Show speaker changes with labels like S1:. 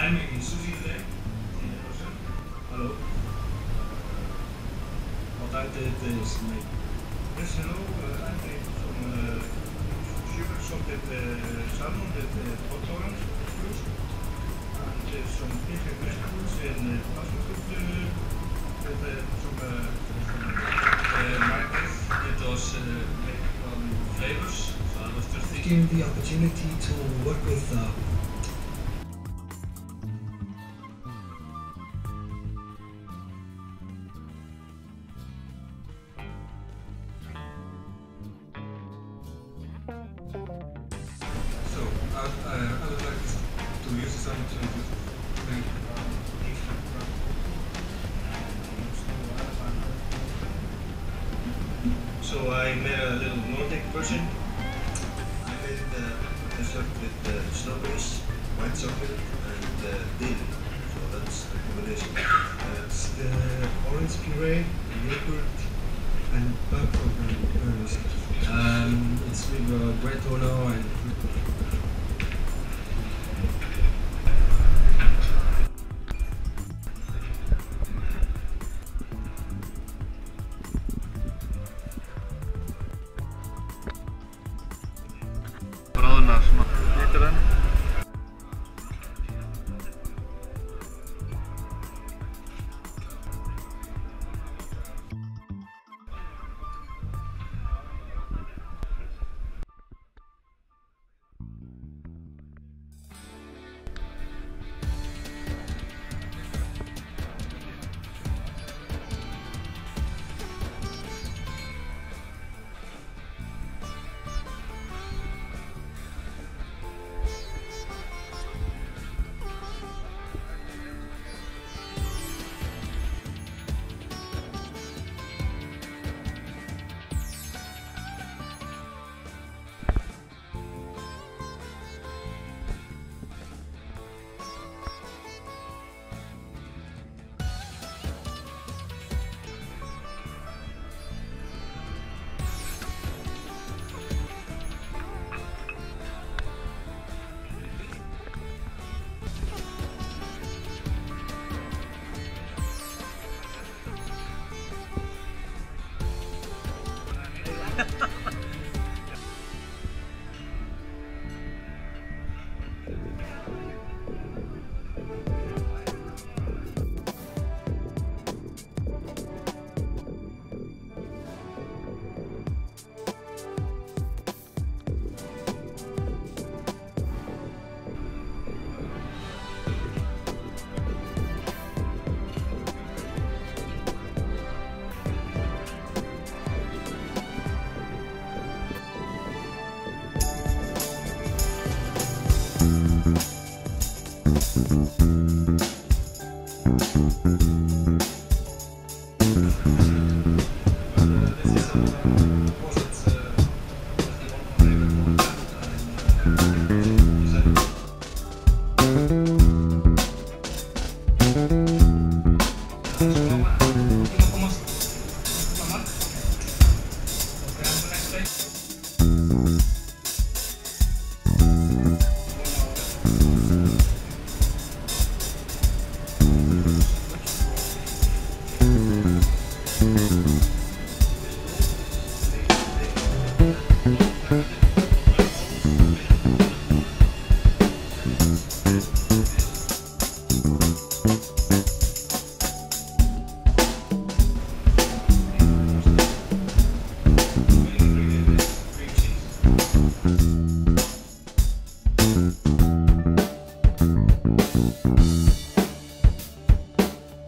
S1: I'm making sushi today. Hallo. Wat uit dit is mee. Yes, hello. I'm making some sugar salted salmon with hot orange juice and some pig vegetables and pasta with some markers with those flavors. So I was just thinking the opportunity to work with I would like to use some to make So I made a little Nordic version. I made a dessert with strawberries, white chocolate and dill. So that's the combination. It's the orange puree, yogurt and butter kernels. It's with Gretono and
S2: Thank you.